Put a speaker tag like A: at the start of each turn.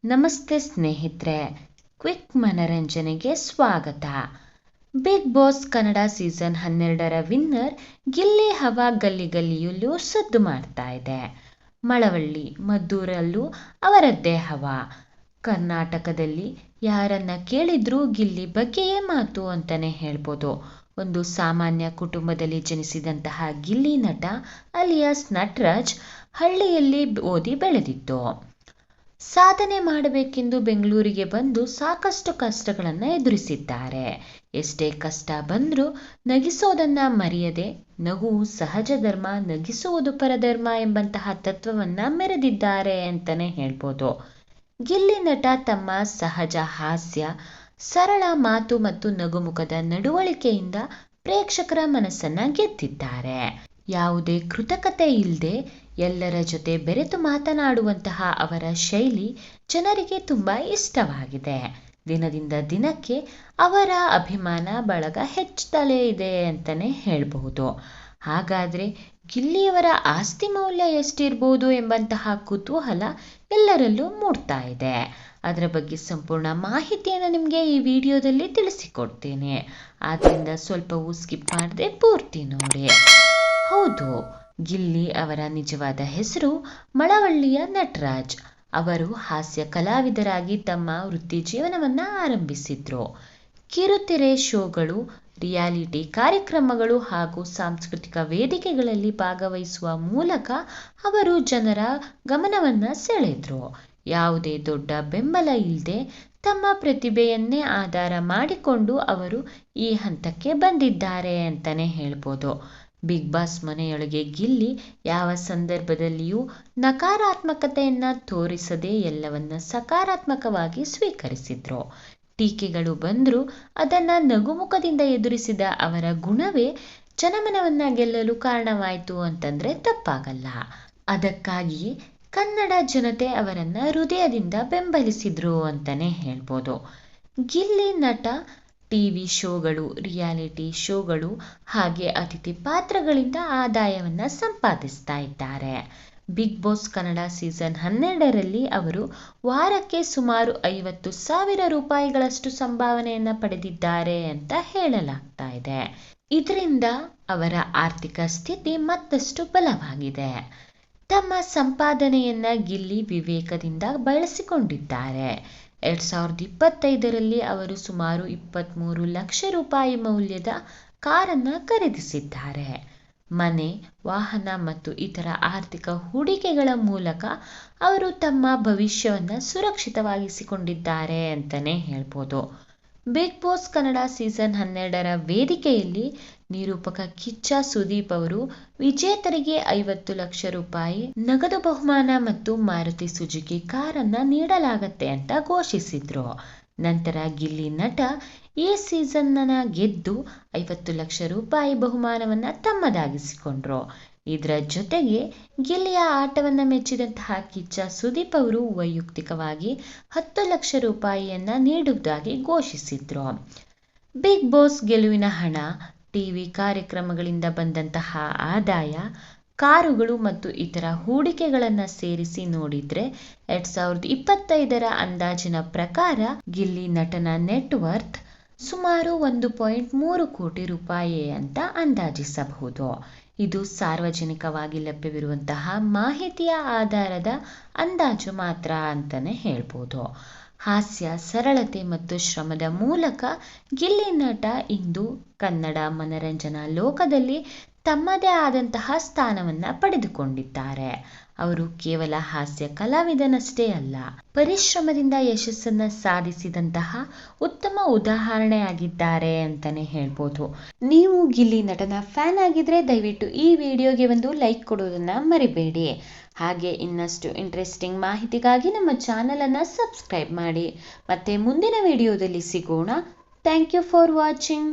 A: ನಮಸ್ತೆ ಸ್ನೇಹಿತರೆ, ಕ್ವಿಕ್ ಮನರಂಜನೆಗೆ ಸ್ವಾಗತ. ಬಿಗ್ ಬಾಸ್ ಕನ್ನಡ ಸೀಸನ್ 12ರ ವಿನ್ನರ್ ಗಿಲ್ಲಿ ಹವಾ ಗಲ್ಲಿ ಗಲ್ಲಿಯಲ್ಲೂ ಸದ್ದು ಮಾಡ್ತಾ ಇದೆ. ಮಳವಳ್ಳಿ ಮದ್ದೂರಲ್ಲೂ ಅವರದ್ದೇ ಹವಾ. ಕರ್ನಾಟಕದಲ್ಲಿ ಯಾರನ್ನ ಕೇಳಿದ್ರೂ ಗಿಲ್ಲಿ ಬಗ್ಗೆಯೇ ಮಾತು ಅಂತಾನೆ ಹೇಳ್ಬೋದು. ಒಂದು ಸಾಮಾನ್ಯ ಕುಟುಂಬದಲ್ಲಿ ಜನಿಸಿದಂತಹ ಗಿಲ್ಲಿ ನಟ ಅಲಿಯಾಸ್ ನಟರಾಜ್ ಹಳ್ಳಿಯಲ್ಲಿ ಓದಿ ಬೆಳೆದಿದ್ದು. ಸಾಧನೆ ಮಾಡಬೇಕೆಂದು ಬೆಂಗಳೂರಿಗೆ ಬಂದು ಸಾಕಷ್ಟು ಕಷ್ಟಗಳನ್ನು ಎದುರಿಸಿದ್ದಾರೆ. ಎಷ್ಟೇ ಕಷ್ಟ ಬಂದರೂ ನಗಿಸೋದನ್ನ ಮರೆಯದೆ ನಗುವು ಸಹಜ ಧರ್ಮ, ನಗಿಸುವುದು ಪರಧರ್ಮ ಎಂಬಂತಹ ತತ್ವವನ್ನ ಮೆರೆದಿದ್ದಾರೆ ಅಂತಾನೆ ಹೇಳ್ಬೋದು. ಗಿಲ್ಲಿ ನಟ ತಮ್ಮ ಸಹಜ ಹಾಸ್ಯ, ಸರಳ ಮಾತು ಮತ್ತು ನಗುಮುಖದ ನಡವಳಿಕೆಯಿಂದ ಪ್ರೇಕ್ಷಕರ ಮನಸ್ಸನ್ನ ಗೆದ್ದಿದ್ದಾರೆ. ಯಾವುದೇ ಕೃತಕತೆ ಇಲ್ಲದೆ ಎಲ್ಲರ ಜೊತೆ ಬೆರೆತು ಮಾತನಾಡುವಂತಹ ಅವರ ಶೈಲಿ ಜನರಿಗೆ ತುಂಬಾ ಇಷ್ಟವಾಗಿದೆ. ದಿನದಿಂದ ದಿನಕ್ಕೆ ಅವರ ಅಭಿಮಾನ ಬಳಗ ಹೆಚ್ಚುತ್ತಲೇ ಇದೆ ಅಂತಾನೆ ಹೇಳಬಹುದು. ಹಾಗಾದ್ರೆ ಗಿಲ್ಲಿಯವರ ಆಸ್ತಿ ಮೌಲ್ಯ ಎಷ್ಟಿರಬಹುದು ಎಂಬಂತಹ ಕುತೂಹಲ ಎಲ್ಲರಲ್ಲೂ ಮೂಡ್ತಾ ಇದೆ. ಅದರ ಬಗ್ಗೆ ಸಂಪೂರ್ಣ ಮಾಹಿತಿಯನ್ನು ನಿಮಗೆ ಈ ವಿಡಿಯೋದಲ್ಲಿ ತಿಳಿಸಿಕೊಡ್ತೇನೆ. ಆದ್ದರಿಂದ ಸ್ವಲ್ಪವೂ ಸ್ಕಿಪ್ ಮಾಡದೆ ಪೂರ್ತಿ ನೋಡಿ. ಹೌದು, ಗಿಲ್ಲಿ ಅವರ ನಿಜವಾದ ಹೆಸರು ಮಳವಳ್ಳಿಯ ನಟರಾಜ್. ಅವರು ಹಾಸ್ಯ ಕಲಾವಿದರಾಗಿ ತಮ್ಮ ವೃತ್ತಿ ಜೀವನವನ್ನ ಆರಂಭಿಸಿದ್ರು. ಕಿರುತೆರೆ ಶೋಗಳು, ರಿಯಾಲಿಟಿ ಕಾರ್ಯಕ್ರಮಗಳು ಹಾಗೂ ಸಾಂಸ್ಕೃತಿಕ ವೇದಿಕೆಗಳಲ್ಲಿ ಭಾಗವಹಿಸುವ ಮೂಲಕ ಅವರು ಜನರ ಗಮನವನ್ನ ಸೆಳೆದ್ರು. ಯಾವುದೇ ದೊಡ್ಡ ಬೆಂಬಲ ಇಲ್ಲದೆ ತಮ್ಮ ಪ್ರತಿಭೆಯನ್ನೇ ಆಧಾರ ಮಾಡಿಕೊಂಡು ಅವರು ಈ ಹಂತಕ್ಕೆ ಬಂದಿದ್ದಾರೆ ಅಂತಾನೆ ಹೇಳ್ಬೋದು. ಬಿಗ್ ಬಾಸ್ ಮನೆಯೊಳಗೆ ಗಿಲ್ಲಿ ಯಾವ ಸಂದರ್ಭದಲ್ಲಿಯೂ ನಕಾರಾತ್ಮಕತೆಯನ್ನ ತೋರಿಸದೆ ಎಲ್ಲವನ್ನ ಸಕಾರಾತ್ಮಕವಾಗಿ ಸ್ವೀಕರಿಸಿದ್ರು. ಟೀಕೆಗಳು ಬಂದರೂ ಅದನ್ನ ನಗುಮುಖದಿಂದ ಎದುರಿಸಿದ ಅವರ ಗುಣವೇ ಜನಮನವನ್ನ ಗೆಲ್ಲಲು ಕಾರಣವಾಯಿತು ಅಂತಂದ್ರೆ ತಪ್ಪಾಗಲ್ಲ. ಅದಕ್ಕಾಗಿಯೇ ಕನ್ನಡ ಜನತೆ ಅವರನ್ನ ಹೃದಯದಿಂದ ಬೆಂಬಲಿಸಿದ್ರು ಅಂತಾನೆ ಹೇಳ್ಬೋದು. ಗಿಲ್ಲಿ ನಟ ಟಿವಿ ಶೋಗಳು, ರಿಯಾಲಿಟಿ ಶೋಗಳು ಹಾಗೆ ಅತಿಥಿ ಪಾತ್ರಗಳಿಂದ ಆದಾಯವನ್ನ ಸಂಪಾದಿಸ್ತಾ ಇದ್ದಾರೆ. ಬಿಗ್ ಬಾಸ್ ಕನ್ನಡ ಸೀಸನ್ 12ರಲ್ಲಿ ಅವರು ವಾರಕ್ಕೆ ಸುಮಾರು 50,000 ರೂಪಾಯಿಗಳಷ್ಟು ಸಂಭಾವನೆಯನ್ನ ಪಡೆದಿದ್ದಾರೆ ಅಂತ ಹೇಳಲಾಗ್ತಾ ಇದೆ. ಇದರಿಂದ ಅವರ ಆರ್ಥಿಕ ಸ್ಥಿತಿ ಮತ್ತಷ್ಟು ಬಲವಾಗಿದೆ. ತಮ್ಮ ಸಂಪಾದನೆಯನ್ನ ಗಿಲ್ಲಿ ವಿವೇಕದಿಂದ ಬಳಸಿಕೊಂಡಿದ್ದಾರೆ. 2025ರಲ್ಲಿ ಅವರು ಸುಮಾರು 23 ಲಕ್ಷ ರೂಪಾಯಿ ಮೌಲ್ಯದ ಕಾರನ್ನ ಖರೀದಿಸಿದ್ದಾರೆ. ಮನೆ, ವಾಹನ ಮತ್ತು ಇತರ ಆರ್ಥಿಕ ಹೂಡಿಕೆಗಳ ಮೂಲಕ ಅವರು ತಮ್ಮ ಭವಿಷ್ಯವನ್ನ ಸುರಕ್ಷಿತವಾಗಿಸಿಕೊಂಡಿದ್ದಾರೆ ಅಂತಾನೆ ಹೇಳ್ಬೋದು. ಬಿಗ್ ಬಾಸ್ ಕನ್ನಡ ಸೀಸನ್ 12ರ ವೇದಿಕೆಯಲ್ಲಿ ನಿರೂಪಕ ಕಿಚ್ಚ ಸುದೀಪ್ ಅವರು ವಿಜೇತರಿಗೆ 50 ಲಕ್ಷ ರೂಪಾಯಿ ನಗದು ಬಹುಮಾನ ಮತ್ತು ಮಾರುತಿ ಸುಜುಕಿ ಕಾರನ್ನ ನೀಡಲಾಗತ್ತೆ ಅಂತ ಘೋಷಿಸಿದ್ರು. ನಂತರ ಗಿಲ್ಲಿ ನಟ ಈ ಸೀಸನ್ನ ಗೆದ್ದು 50 ಲಕ್ಷ ರೂಪಾಯಿ ಬಹುಮಾನವನ್ನ ತಮ್ಮದಾಗಿಸಿಕೊಂಡ್ರು. ಇದರ ಜೊತೆಗೆ ಗಿಲ್ಲಿಯ ಆಟವನ್ನ ಮೆಚ್ಚಿದಂತಹ ಕಿಚ್ಚ ಸುದೀಪ್ ಅವರು ವೈಯಕ್ತಿಕವಾಗಿ 10 ಲಕ್ಷ ರೂಪಾಯಿಯನ್ನ ನೀಡುವುದಾಗಿ ಘೋಷಿಸಿದ್ರು. ಬಿಗ್ ಬಾಸ್ ಗೆಲುವಿನ ಹಣ, ಟಿವಿ ಕಾರ್ಯಕ್ರಮಗಳಿಂದ ಬಂದಂತಹ ಆದಾಯ, ಕಾರುಗಳು ಮತ್ತು ಇತರ ಹೂಡಿಕೆಗಳನ್ನ ಸೇರಿಸಿ ನೋಡಿದ್ರೆ 2025ರ ಅಂದಾಜಿನ ಪ್ರಕಾರ ಗಿಲ್ಲಿ ನಟನ ನೆಟ್ ವರ್ತ್ ಸುಮಾರು 1.3 ಕೋಟಿ ರೂಪಾಯಿ ಅಂತ ಅಂದಾಜಿಸಬಹುದು. ಇದು ಸಾರ್ವಜನಿಕವಾಗಿ ಲಭ್ಯವಿರುವಂತಹ ಮಾಹಿತಿಯ ಆಧಾರದ ಅಂದಾಜು ಮಾತ್ರ ಅಂತಾನೆ ಹೇಳ್ಬೋದು. ಹಾಸ್ಯ, ಸರಳತೆ ಮತ್ತು ಶ್ರಮದ ಮೂಲಕ ಗಿಲ್ಲಿ ನಟ ಇಂದು ಕನ್ನಡ ಮನರಂಜನಾ ಲೋಕದಲ್ಲಿ ತಮ್ಮದೇ ಆದಂತಹ ಸ್ಥಾನವನ್ನ ಪಡೆದುಕೊಂಡಿದ್ದಾರೆ. ಅವರು ಕೇವಲ ಹಾಸ್ಯ ಕಲಾವಿದನಷ್ಟೇ ಅಲ್ಲ, ಪರಿಶ್ರಮದಿಂದ ಯಶಸ್ಸನ್ನ ಸಾಧಿಸಿದಂತಹ ಉತ್ತಮ ಉದಾಹರಣೆಯಾಗಿದ್ದಾರೆ ಅಂತಾನೆ ಹೇಳ್ಬೋದು. ನೀವು ಗಿಲ್ಲಿ ನಟನ ಫ್ಯಾನ್ ಆಗಿದ್ರೆ ದಯವಿಟ್ಟು ಈ ವಿಡಿಯೋಗೆ ಒಂದು ಲೈಕ್ ಕೊಡೋದನ್ನ ಮರಿಬೇಡಿ. ಹಾಗೆ ಇನ್ನಷ್ಟು ಇಂಟ್ರೆಸ್ಟಿಂಗ್ ಮಾಹಿತಿಗಾಗಿ ನಮ್ಮ ಚಾನೆಲ್ ಅನ್ನ ಸಬ್ಸ್ಕ್ರೈಬ್ ಮಾಡಿ. ಮತ್ತೆ ಮುಂದಿನ ವಿಡಿಯೋದಲ್ಲಿ ಸಿಗೋಣ. Thank you for watching.